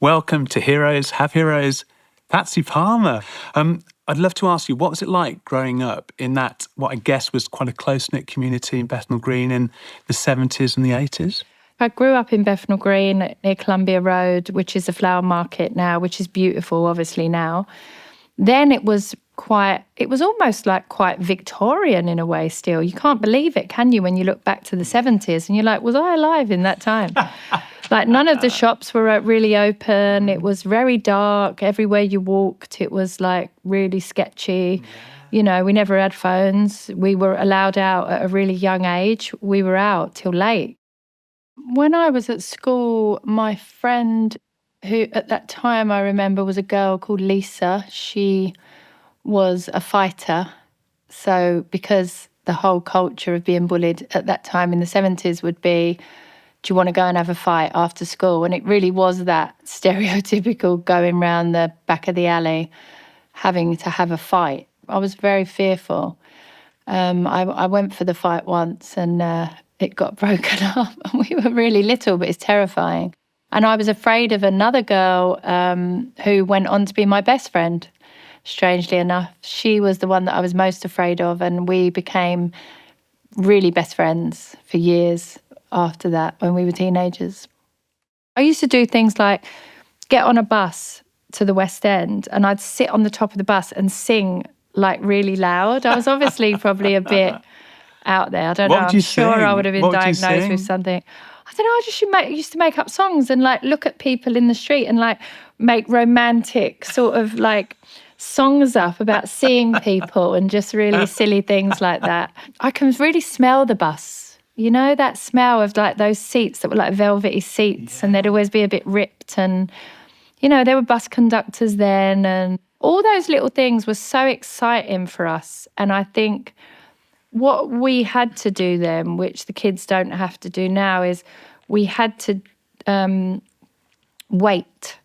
Welcome to Heroes Have Heroes, Patsy Palmer. I'd love to ask you, what was it like growing up in that, what I guess was quite a close-knit community in Bethnal Green in the 70s and the 80s? I grew up in Bethnal Green near Columbia Road, which is a flower market now, which is beautiful, obviously, now. Then it was almost like quite Victorian in a way still. You can't believe it, can you, when you look back to the 70s and you're like, was I alive in that time? Like, none of the shops were really open. It was very dark. Everywhere you walked, it was like really sketchy. You know, we never had phones. We were allowed out at a really young age. We were out till late. When I was at school, my friend, who at that time I remember was a girl called Lisa, she was a fighter. So because the whole culture of being bullied at that time in the 70s would be, do you want to go and have a fight after school? And it really was that stereotypical going round the back of the alley, having to have a fight. I was very fearful. I went for the fight once and it got broken up. We were really little, but it's terrifying. And I was afraid of another girl who went on to be my best friend, strangely enough. She was the one that I was most afraid of, and we became really best friends for years after that when we were teenagers. I used to do things like get on a bus to the West End and I'd sit on the top of the bus and sing like really loud. I was obviously probably a bit out there. I don't know. I'm sure I would have been diagnosed with something. I don't know. I used to make up songs and like look at people in the street and like make romantic sort of like songs up about seeing people and just really silly things like that. I can really smell the bus. You know, that smell of like those seats that were like velvety seats and they'd always be a bit ripped. And, you know, there were bus conductors then and all those little things were so exciting for us. And I think what we had to do then, which the kids don't have to do now, is we had to wait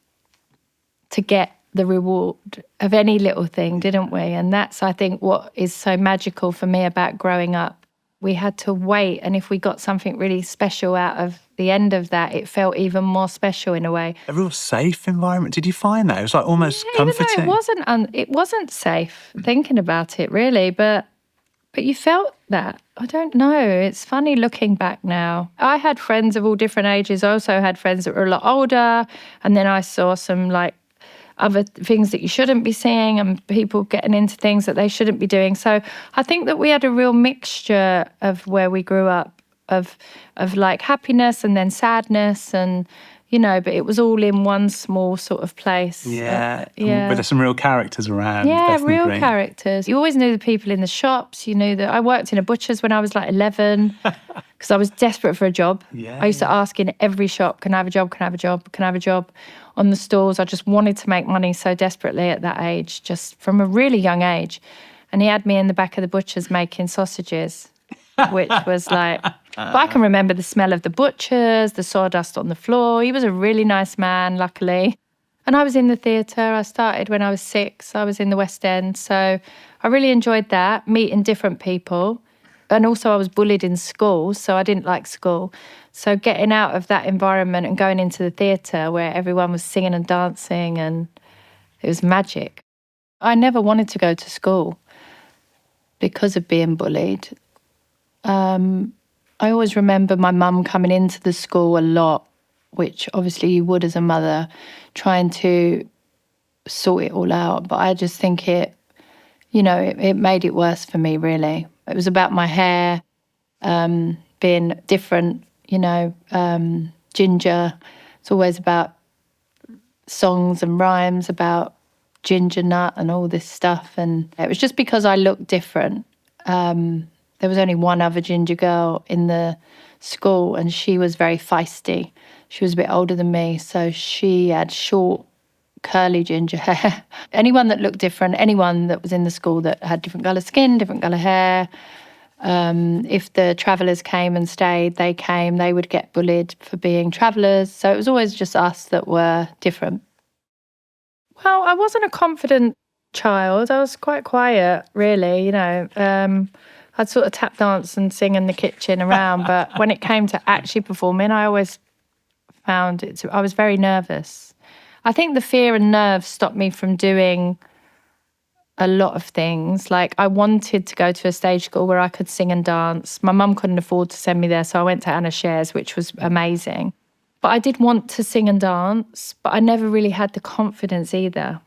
to get the reward of any little thing, didn't we? And that's, I think, what is so magical for me about growing up. We had to wait, and if we got something really special out of the end of that, it felt even more special in a way. A real safe environment. Did you find that? It was like almost comforting. Even though it wasn't safe, thinking about it really, but you felt that. I don't know. It's funny looking back now. I had friends of all different ages. I also had friends that were a lot older, and then I saw some like other things that you shouldn't be seeing and people getting into things that they shouldn't be doing. So I think that we had a real mixture of where we grew up of like happiness and then sadness and, you know, but it was all in one small sort of place. Yeah. But there's some real characters around. Yeah, real characters. You always knew the people in the shops. You knew that I worked in a butcher's when I was like 11 because I was desperate for a job. I used to ask in every shop, can I have a job, can I have a job, can I have a job? On the stalls, I just wanted to make money so desperately at that age, just from a really young age. And he had me in the back of the butcher's making sausages, which was like, but I can remember the smell of the butcher's, the sawdust on the floor. He was a really nice man, luckily. And I was in the theatre. I started when I was 6. I was in the West End. So I really enjoyed that, meeting different people. And also I was bullied in school, so I didn't like school. So getting out of that environment and going into the theatre where everyone was singing and dancing and it was magic. I never wanted to go to school because of being bullied. I always remember my mum coming into the school a lot, which obviously you would as a mother, trying to sort it all out. But I just think it made it worse for me, really. It was about my hair being different, ginger. It's always about songs and rhymes about ginger nut and all this stuff. And it was just because I looked different. There was only one other ginger girl in the school and she was very feisty. She was a bit older than me, so she had short, curly ginger hair. Anyone that looked different, anyone that was in the school that had different colour skin, different colour hair, if the travellers came and stayed, they would get bullied for being travellers. So it was always just us that were different. Well, I wasn't a confident child. I was quite quiet, really, I'd sort of tap dance and sing in the kitchen around, but when it came to actually performing, I always found I was very nervous. I think the fear and nerves stopped me from doing a lot of things. Like, I wanted to go to a stage school where I could sing and dance. My mum couldn't afford to send me there, so I went to Anna Shears, which was amazing. But I did want to sing and dance, but I never really had the confidence either.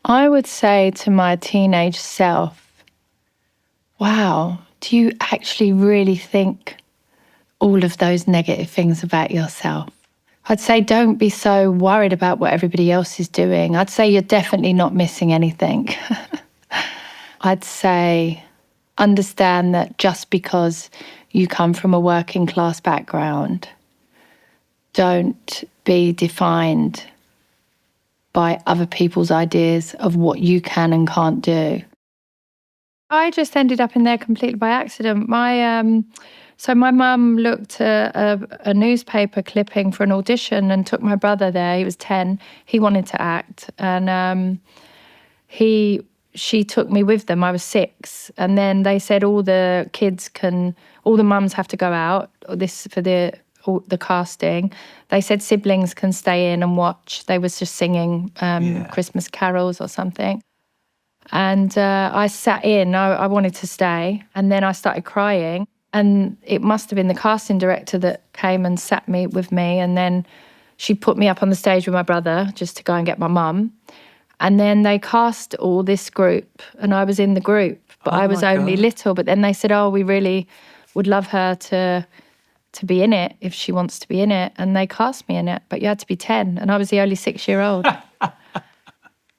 I would say to my teenage self, wow, do you actually really think all of those negative things about yourself? I'd say don't be so worried about what everybody else is doing. I'd say you're definitely not missing anything. I'd say understand that just because you come from a working class background, don't be defined by other people's ideas of what you can and can't do. I just ended up in there completely by accident. So my mum looked at a newspaper clipping for an audition and took my brother there. He was 10. He wanted to act. And she took me with them. I was 6. And then they said all the mums have to go out for the casting. They said siblings can stay in and watch. They was just singing Christmas carols or something. And I sat in. I wanted to stay. And then I started crying. And it must have been the casting director that came and sat with me. And then she put me up on the stage with my brother just to go and get my mum. And then they cast all this group, and I was in the group, but I was only little. But then they said, oh, we really would love her to be in it if she wants to be in it. And they cast me in it, but you had to be 10. And I was the only 6-year-old.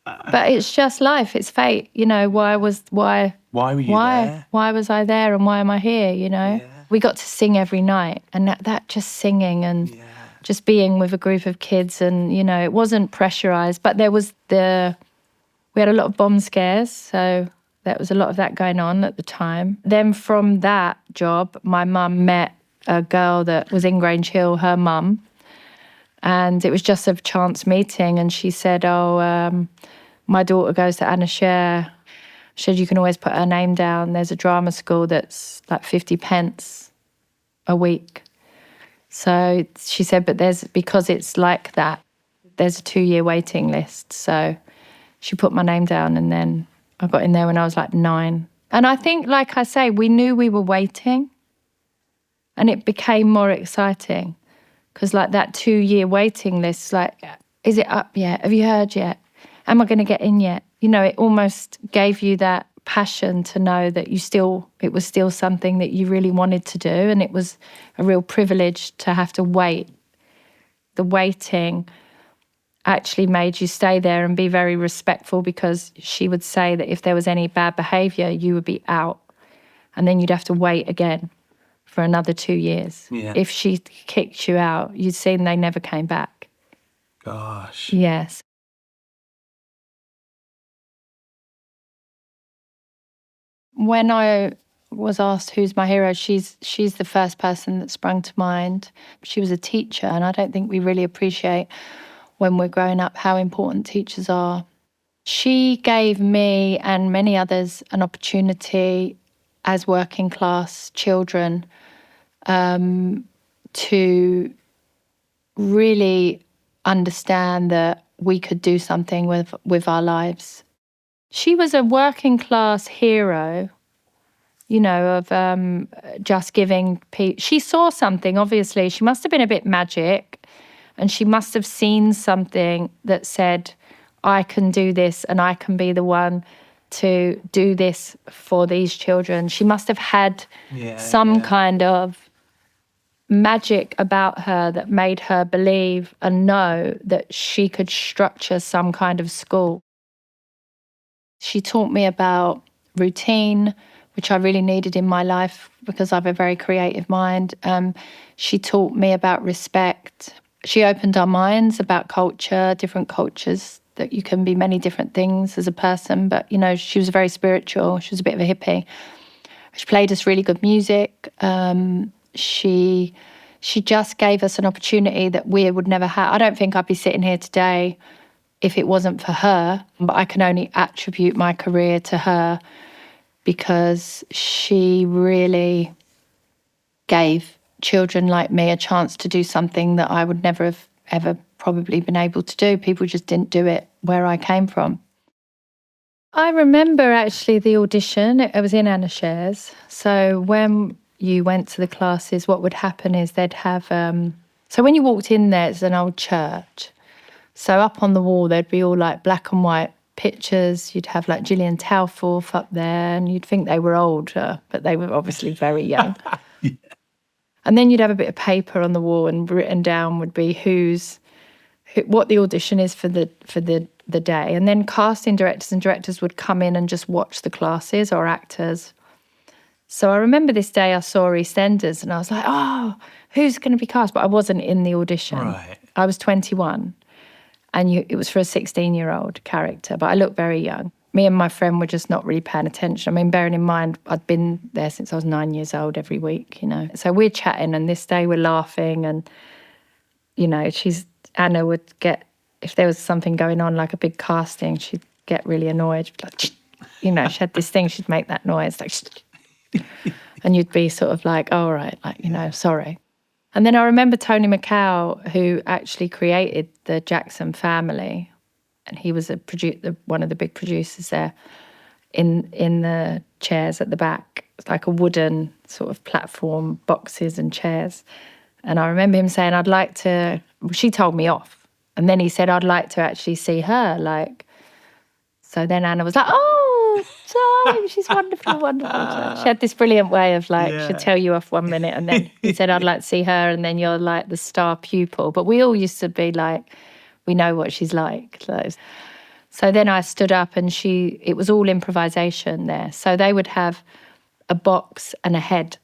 But it's just life. It's fate. You know, why were you there? Why was I there and why am I here, you know? Yeah. We got to sing every night, and that just singing and just being with a group of kids, and, you know, it wasn't pressurised, but we had a lot of bomb scares, so there was a lot of that going on at the time. Then from that job, my mum met a girl that was in Grange Hill, her mum, and it was just a chance meeting, and she said, my daughter goes to Anna Sher. She said, you can always put her name down. There's a drama school that's like 50 pence a week. So she said, but because it's like that, there's a 2-year waiting list. So she put my name down, and then I got in there when I was like 9. And I think, like I say, we knew we were waiting, and it became more exciting because like that 2-year waiting list, like, is it up yet? Have you heard yet? Am I going to get in yet? You know, it almost gave you that passion to know that it was still something that you really wanted to do, and it was a real privilege to have to wait. The waiting actually made you stay there and be very respectful, because she would say that if there was any bad behaviour, you would be out, and then you'd have to wait again for another 2 years. Yeah. If she kicked you out, you'd seen they never came back. Gosh. Yes. When I was asked who's my hero, she's the first person that sprung to mind. She was a teacher, and I don't think we really appreciate when we're growing up how important teachers are. She gave me and many others an opportunity as working class children to really understand that we could do something with our lives. She was a working class hero, you know, of just giving people. She saw something, obviously. She must have been a bit magic, and she must have seen something that said, I can do this and I can be the one to do this for these children. She must have had some kind of magic about her that made her believe and know that she could structure some kind of school. She taught me about routine, which I really needed in my life because I have a very creative mind. She taught me about respect. She opened our minds about culture, different cultures, that you can be many different things as a person. But, you know, she was very spiritual. She was a bit of a hippie. She played us really good music. She just gave us an opportunity that we would never have. I don't think I'd be sitting here today if it wasn't for her, but I can only attribute my career to her because she really gave children like me a chance to do something that I would never have ever probably been able to do. People just didn't do it where I came from. I remember actually the audition. It was in Anna Shears. So when you went to the classes, what would happen is they'd have... so when you walked in there, it's an old church. So up on the wall, there'd be all like black and white pictures. You'd have like Gillian Talforth up there, and you'd think they were older, but they were obviously very young. Yeah. And then you'd have a bit of paper on the wall, and written down would be what the audition is for the day. And then casting directors would come in and just watch the classes, or actors. So I remember this day I saw EastEnders, and I was like, oh, who's going to be cast? But I wasn't in the audition. Right. I was 21. And it was for a 16-year-old character, but I looked very young. Me and my friend were just not really paying attention. I mean, bearing in mind, I'd been there since I was 9 years old every week, you know. So we're chatting, and this day we're laughing, and, you know, Anna would get, if there was something going on, like a big casting, she'd get really annoyed. She'd be like, you know, she had this thing, she'd make that noise, like, and you'd be sort of like, oh, all right, like, you know, sorry. And then I remember Tony McCall, who actually created the Jackson family, and he was one of the big producers there, in the chairs at the back. It's like a wooden sort of platform, boxes and chairs. And I remember him saying, she told me off. And then he said, I'd like to actually see her. Like, so then Anna was like, oh, darling, she's wonderful, wonderful. So she had this brilliant way of like, she'd tell you off 1 minute, and then he said, I'd like to see her, and then you're like the star pupil. But we all used to be like, we know what she's like. So then I stood up, and it was all improvisation there. So they would have a box and a head.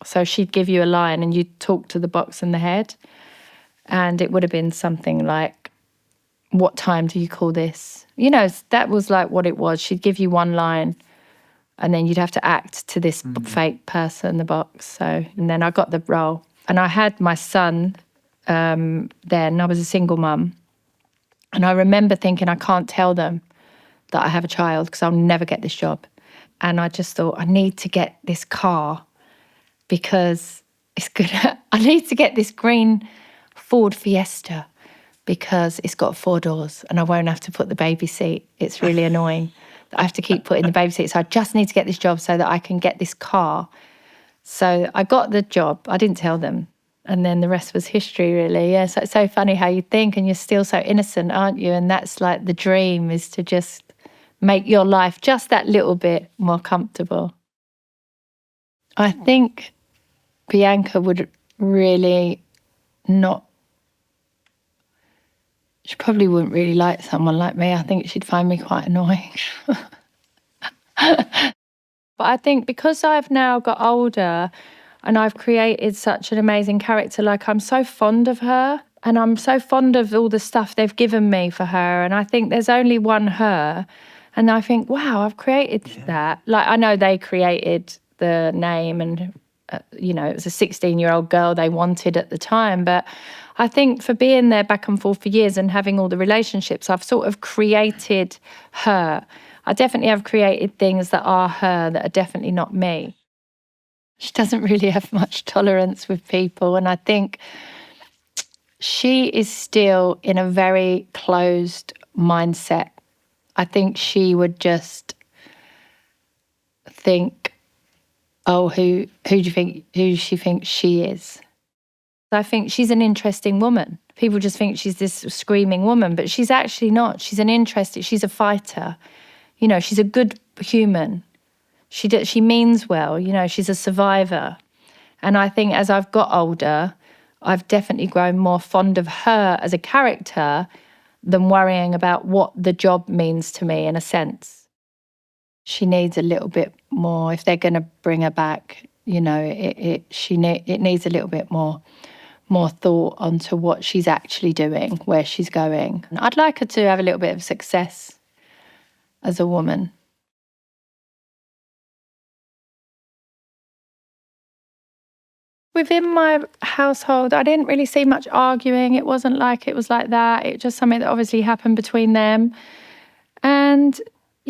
So she'd give you a line, and you'd talk to the box and the head. And it would have been something like, what time do you call this? You know, that was like what it was. She'd give you one line, and then you'd have to act to this fake person, the box. So, and then I got the role. And I had my son then. I was a single mum. And I remember thinking, I can't tell them that I have a child because I'll never get this job. And I just thought, I need to get this car because it's good. I need to get this green Ford Fiesta because it's got 4 doors and I won't have to put the baby seat. It's really annoying that I have to keep putting the baby seat. So I just need to get this job so that I can get this car. So I got the job. I didn't tell them. And then the rest was history, really. Yeah, so it's so funny how you think, and you're still so innocent, aren't you? And that's like the dream, is to just make your life just that little bit more comfortable. I think Bianca would really not... She probably wouldn't really like someone like me. I think she'd find me quite annoying. But I think because I've now got older and I've created such an amazing character, like I'm so fond of her and I'm so fond of all the stuff they've given me for her. And I think there's only one her. And I think, wow, I've created that. Like, I know they created the name and, it was a 16-year-old girl they wanted at the time. But I think for being there back and forth for years and having all the relationships, I've sort of created her. I definitely have created things that are her that are definitely not me. She doesn't really have much tolerance with people. And I think she is still in a very closed mindset. I think she would just think, oh, who she thinks she is. I think she's an interesting woman. People just think she's this screaming woman, but she's actually not. She's she's a fighter. She's a good human. She means well, she's a survivor. And I think as I've got older, I've definitely grown more fond of her as a character than worrying about what the job means to me, in a sense. She needs a little bit more, if they're going to bring her back, it needs a little bit more thought onto what she's actually doing, where she's going. And I'd like her to have a little bit of success as a woman. Within my household, I didn't really see much arguing. It wasn't like it was like that. It was just something that obviously happened between them. And,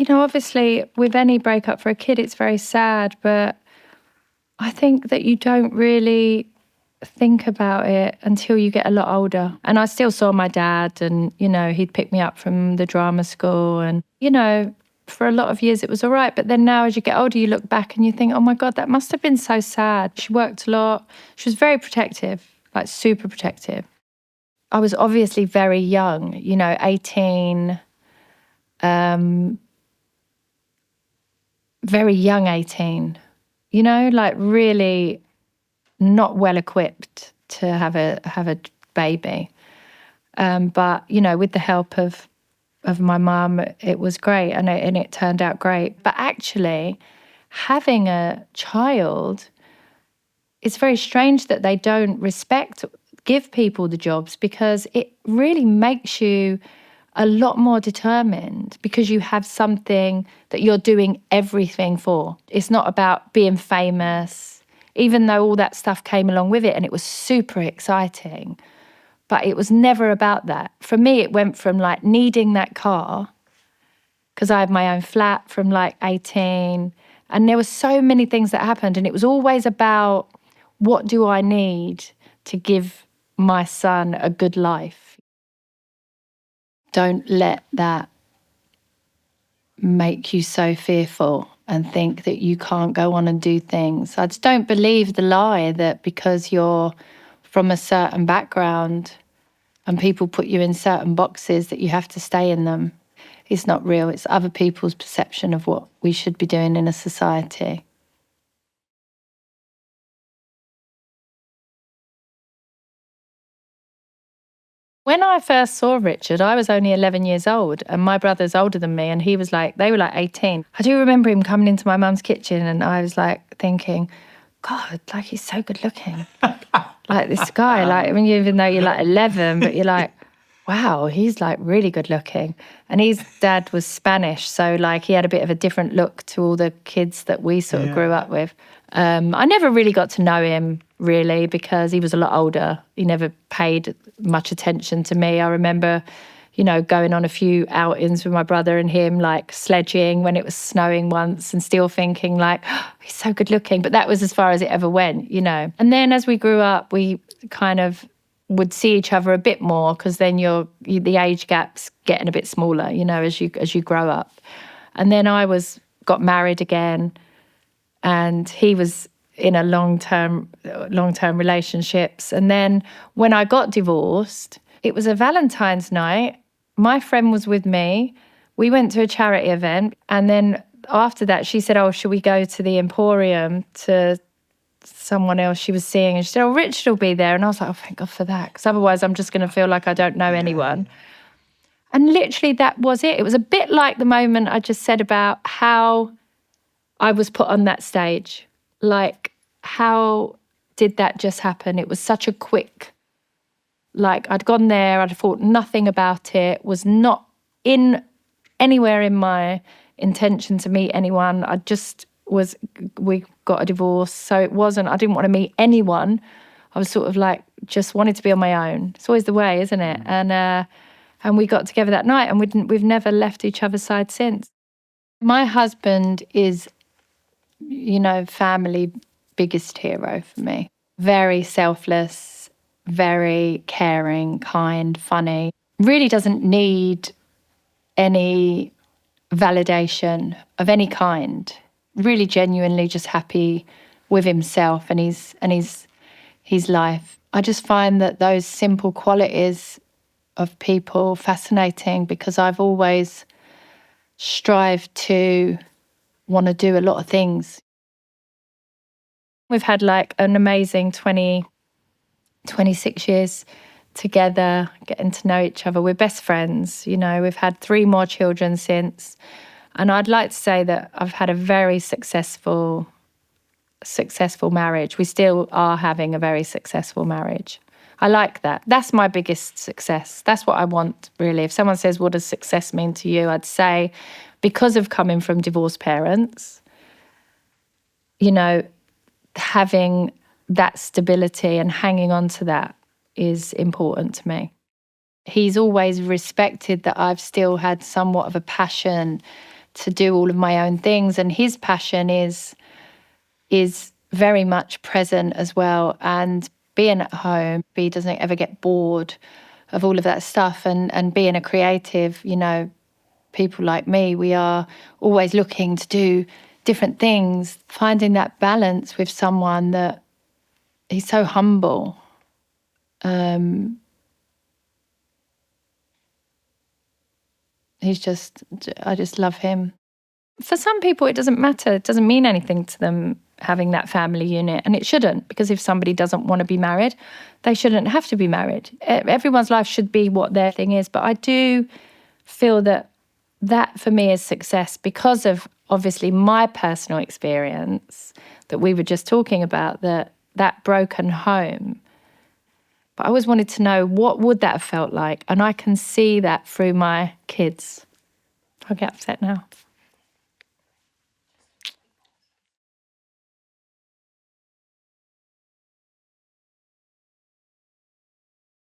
obviously with any breakup for a kid, it's very sad. But I think that you don't really think about it until you get a lot older. And I still saw my dad and, he'd pick me up from the drama school and, for a lot of years it was all right. But then now as you get older, you look back and you think, oh my God, that must have been so sad. She worked a lot. She was very protective, like super protective. I was obviously very young, 18, very young 18, like really not well equipped to have a baby. But, with the help of my mum, it was great and it turned out great. But actually, having a child, it's very strange that they don't give people the jobs, because it really makes you a lot more determined, because you have something that you're doing everything for. It's not about being famous, even though all that stuff came along with it and it was super exciting. But it was never about that. For me, it went from like needing that car, because I had my own flat from like 18, and there were so many things that happened, and it was always about, what do I need to give my son a good life? Don't let that make you so fearful and think that you can't go on and do things. I just don't believe the lie that because you're from a certain background and people put you in certain boxes that you have to stay in them. It's not real. It's other people's perception of what we should be doing in a society. When I first saw Richard, I was only 11 years old, and my brother's older than me, and they were like 18. I do remember him coming into my mum's kitchen, and I was like thinking, God, like he's so good looking. Like this guy, like, even though you're like 11, but you're like, wow, he's like really good looking. And his dad was Spanish, so like he had a bit of a different look to all the kids that we sort of grew up with. I never really got to know him, really, because he was a lot older. He never paid much attention to me. I remember, going on a few outings with my brother and him, like sledging when it was snowing once, and still thinking like, oh, he's so good looking. But that was as far as it ever went, And then as we grew up, we kind of would see each other a bit more, because then the age gap's getting a bit smaller, as you grow up. And then I got married again, and he was in a long-term relationships. And then when I got divorced, it was a Valentine's night. My friend was with me. We went to a charity event, and then after that, she said, "Oh, should we go to the Emporium to someone else she was seeing?" And she said, "Oh, Richard will be there." And I was like, "Oh, thank God for that, because otherwise I'm just going to feel like I don't know anyone." And literally that was it. It was a bit like the moment I just said about how I was put on that stage. Like, how did that just happen? It was such a quick, like I'd gone there, I'd thought nothing about it, was not anywhere in my intention to meet anyone. We got a divorce, so I didn't want to meet anyone. I was sort of like, just wanted to be on my own. It's always the way, isn't it? And we got together that night, and we've never left each other's side since. My husband is, family biggest hero for me. Very selfless, very caring, kind, funny. Really doesn't need any validation of any kind. Really genuinely just happy with himself and his life. I just find that those simple qualities of people fascinating, because I've always strived to want to do a lot of things. We've had like an amazing 26 years together, getting to know each other. We're best friends, We've had 3 more children since. And I'd like to say that I've had a very successful marriage. We still are having a very successful marriage. I like that. That's my biggest success. That's what I want, really. If someone says, what does success mean to you? I'd say, because of coming from divorced parents, having that stability and hanging on to that is important to me. He's always respected that I've still had somewhat of a passion to do all of my own things, and his passion is very much present as well. And being at home. B doesn't ever get bored of all of that stuff. And being a creative, you know, people like me, we are always looking to do different things. Finding that balance with someone that he's so humble. I just love him. For some people, it doesn't matter. It doesn't mean anything to them having that family unit. And it shouldn't, because if somebody doesn't want to be married, they shouldn't have to be married. Everyone's life should be what their thing is. But I do feel that for me is success because of, obviously, my personal experience that we were just talking about, that broken home. But I always wanted to know, what would that have felt like? And I can see that through my kids. I'll get upset now.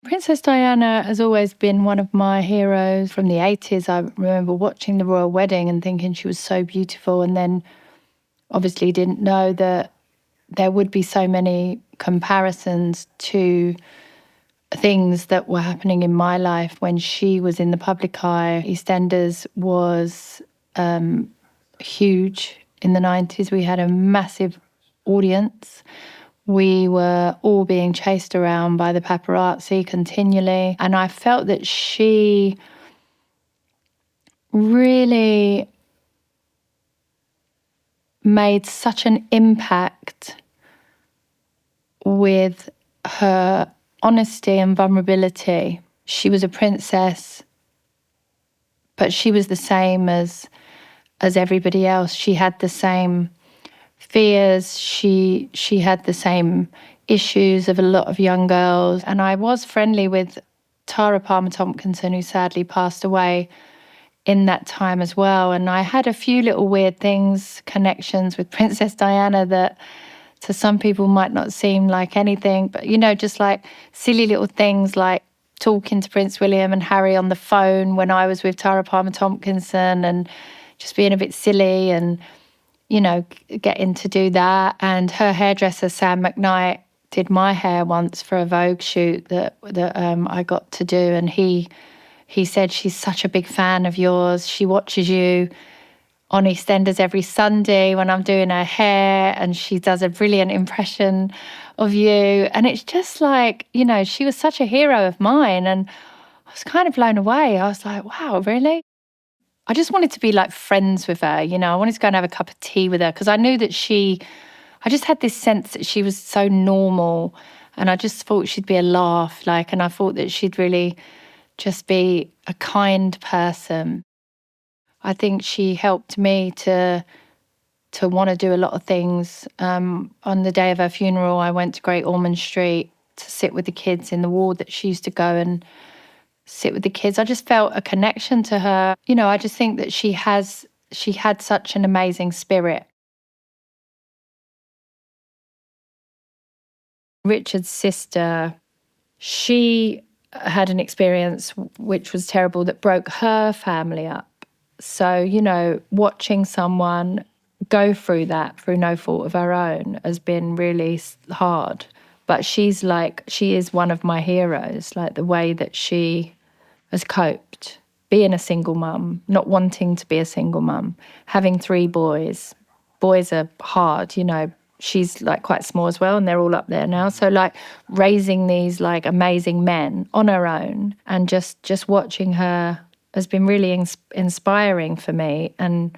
Princess Diana has always been one of my heroes from the 80s. I remember watching the royal wedding and thinking she was so beautiful, and then obviously didn't know that there would be so many comparisons to things that were happening in my life when she was in the public eye. EastEnders was huge in the 90s. We had a massive audience. We were all being chased around by the paparazzi continually. And I felt that she really made such an impact with her honesty and vulnerability. She was a princess, but she was the same as everybody else. She had the same fears. She had the same issues of a lot of young girls. And I was friendly with Tara Palmer Tompkinson, who sadly passed away in that time as well. And I had a few little weird things, connections with Princess Diana that to some people might not seem like anything, but, you know, just like silly little things like talking to Prince William and Harry on the phone when I was with Tara Palmer Tompkinson, and just being a bit silly and, you know, getting to do that. And her hairdresser, Sam McKnight, did my hair once for a Vogue shoot that I got to do. And he said, she's such a big fan of yours. She watches you on EastEnders every Sunday when I'm doing her hair, and she does a brilliant impression of you. And it's just like, you know, she was such a hero of mine. And I was kind of blown away. I was like, wow, really? I just wanted to be like friends with her, you know. I wanted to go and have a cup of tea with her because I knew that I just had this sense that she was so normal, and I just thought she'd be a laugh, like, and I thought that she'd really just be a kind person. I think she helped me to want to do a lot of things. On the day of her funeral, I went to Great Ormond Street to sit with the kids in the ward that she used to go and sit with the kids. I just felt a connection to her. You know, I just think that she had such an amazing spirit. Richard's sister, she had an experience which was terrible that broke her family up. So, you know, watching someone go through that through no fault of her own has been really hard. But she is one of my heroes, like the way that she has coped, being a single mum, not wanting to be a single mum, having 3 boys. Boys are hard, you know. She's like quite small as well, and they're all up there now. So like raising these like amazing men on her own, and just watching her has been really inspiring for me. And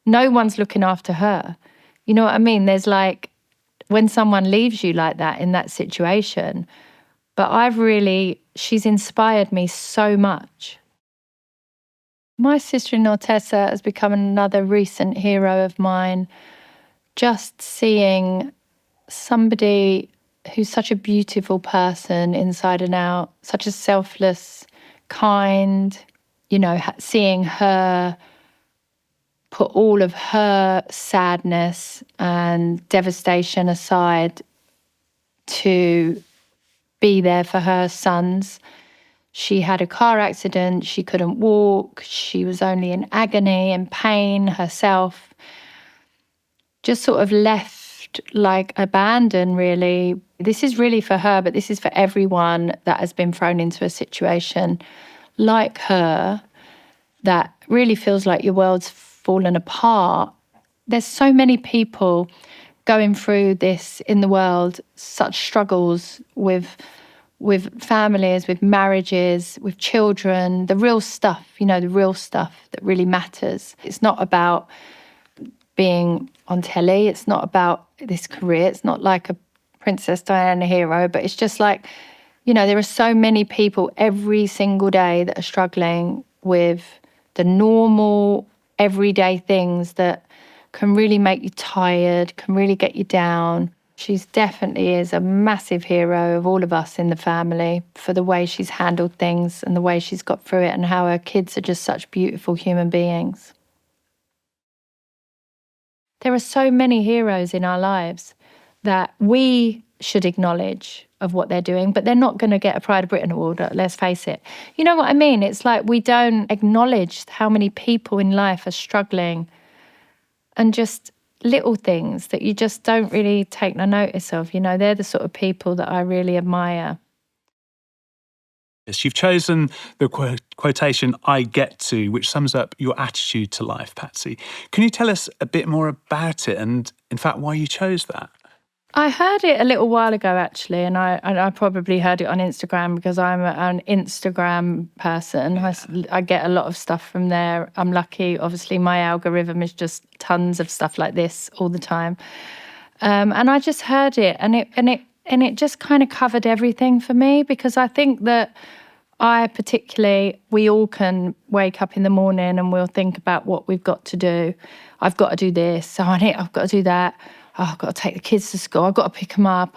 no one's looking after her. You know what I mean? There's like, when someone leaves you like that in that situation, but she's inspired me so much. My sister-in-law Tessa has become another recent hero of mine. Just seeing somebody who's such a beautiful person inside and out, such a selfless, kind, you know, seeing her put all of her sadness and devastation aside to be there for her sons. She had a car accident, she couldn't walk, she was only in agony and pain herself. Just sort of left like abandoned, really. This is really for her, but this is for everyone that has been thrown into a situation like her that really feels like your world's fallen apart. There's so many people going through this in the world, such struggles with families, with marriages, with children, the real stuff, the real stuff that really matters. It's not about being on telly. It's not about this career. It's not like a Princess Diana hero, but it's just like, there are so many people every single day that are struggling with the normal, everyday things that can really make you tired, can really get you down. She's definitely is a massive hero of all of us in the family for the way she's handled things and the way she's got through it and how her kids are just such beautiful human beings. There are so many heroes in our lives that we should acknowledge of what they're doing, but they're not going to get a Pride of Britain award, let's face it. You know what I mean? It's like we don't acknowledge how many people in life are struggling and just little things that you just don't really take no notice of. They're the sort of people that I really admire. Yes, you've chosen the quotation, "I get to," which sums up your attitude to life, Patsy. Can you tell us a bit more about it and, in fact, why you chose that? I heard it a little while ago, actually, and I probably heard it on Instagram because I'm an Instagram person. Yeah. I get a lot of stuff from there. I'm lucky. Obviously, my algorithm is just tons of stuff like this all the time. And I just heard it, and it just kind of covered everything for me, because I think that we all can wake up in the morning and we'll think about what we've got to do. I've got to do this. I've got to do that. Oh, I've got to take the kids to school. I've got to pick them up.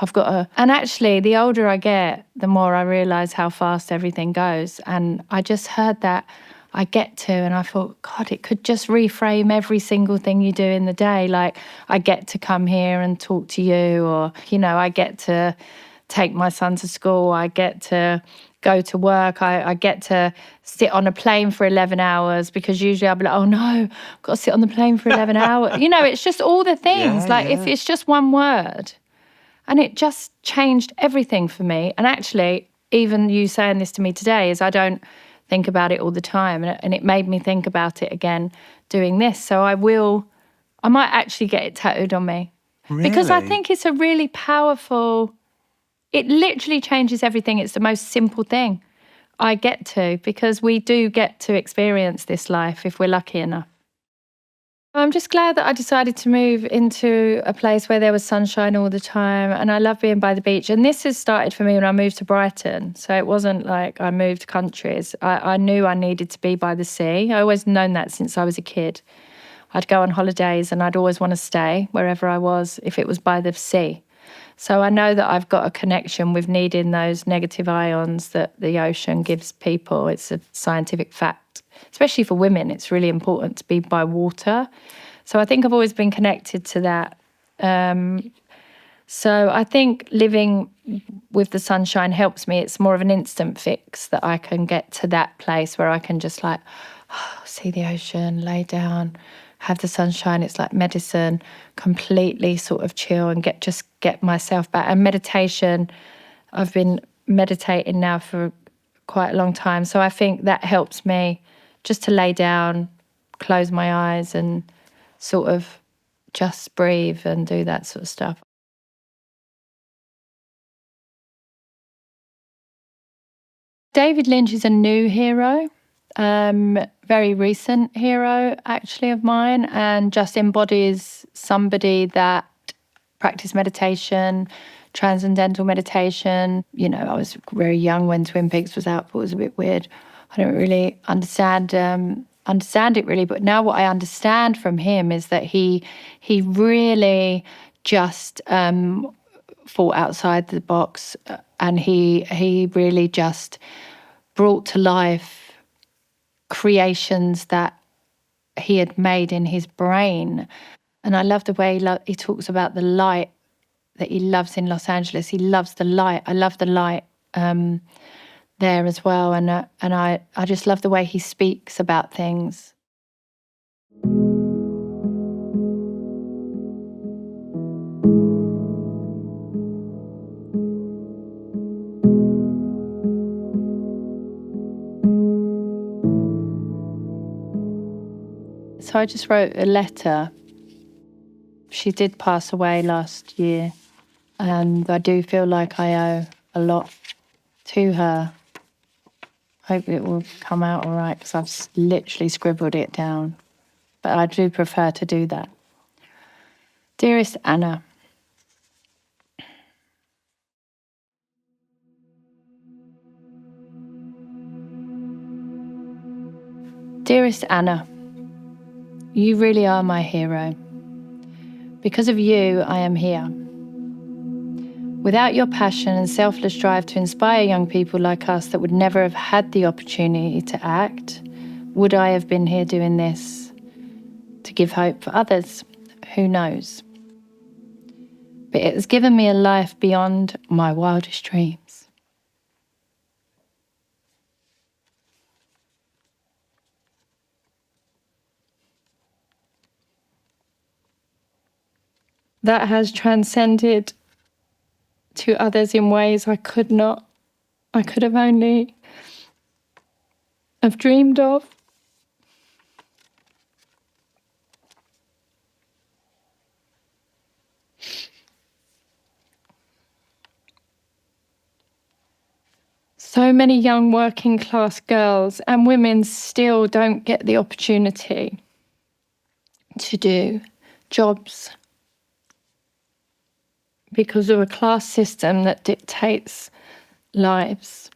And actually, the older I get, the more I realise how fast everything goes. And I just heard that I get to, and I thought, God, it could just reframe every single thing you do in the day. Like, I get to come here and talk to you, or, I get to take my son to school. I get to go to work. I get to sit on a plane for 11 hours, because usually I'll be like, oh no, I've got to sit on the plane for 11 hours. It's just all the things. If it's just one word. And it just changed everything for me. And actually, even you saying this to me today, is I don't think about it all the time. And it made me think about it again doing this. So I might actually get it tattooed on me. Really? Because I think it's a really powerful, it literally changes everything. It's the most simple thing. I get to, because we do get to experience this life if we're lucky enough. I'm just glad that I decided to move into a place where there was sunshine all the time, and I love being by the beach. And this has started for me when I moved to Brighton. So it wasn't like I moved countries. I knew I needed to be by the sea. I always known that since I was a kid. I'd go on holidays and I'd always want to stay wherever I was if it was by the sea. So I know that I've got a connection with needing those negative ions that the ocean gives people. It's a scientific fact. Especially for women, it's really important to be by water. So I think I've always been connected to that. So I think living with the sunshine helps me. It's more of an instant fix that I can get to that place where I can just see the ocean, lay down, have the sunshine. It's like medicine, completely sort of chill and get myself back. And meditation, I've been meditating now for quite a long time. So I think that helps me just to lay down, close my eyes and sort of just breathe and do that sort of stuff. David Lynch is a new hero, very recent hero actually of mine, and just embodies somebody that practiced meditation, transcendental meditation. I was very young when Twin Peaks was out, but it was a bit weird. I don't really understand it really, but now what I understand from him is that he really just thought outside the box, and he really just brought to life creations that he had made in his brain. And I love the way he talks about the light that he loves in Los Angeles. He loves the light. I love the light there as well. And I just love the way he speaks about things. So I just wrote a letter. She did pass away last year, and I do feel like I owe a lot to her. Hope it will come out all right, because I've literally scribbled it down. But I do prefer to do that. Dearest Anna, Dearest Anna, you really are my hero. Because of you, I am here. Without your passion and selfless drive to inspire young people like us that would never have had the opportunity to act, would I have been here doing this to give hope for others? Who knows? But it has given me a life beyond my wildest dreams. That has transcended to others in ways I could have only have dreamed of. So many young working class girls and women still don't get the opportunity to do jobs because of a class system that dictates lives.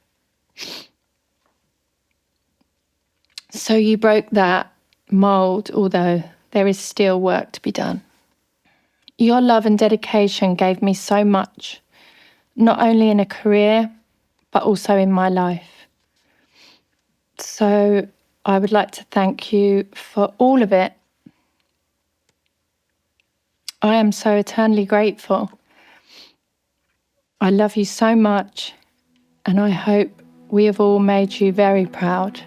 So you broke that mould, although there is still work to be done. Your love and dedication gave me so much, not only in a career, but also in my life. So I would like to thank you for all of it. I am so eternally grateful. I love you so much, and I hope we have all made you very proud.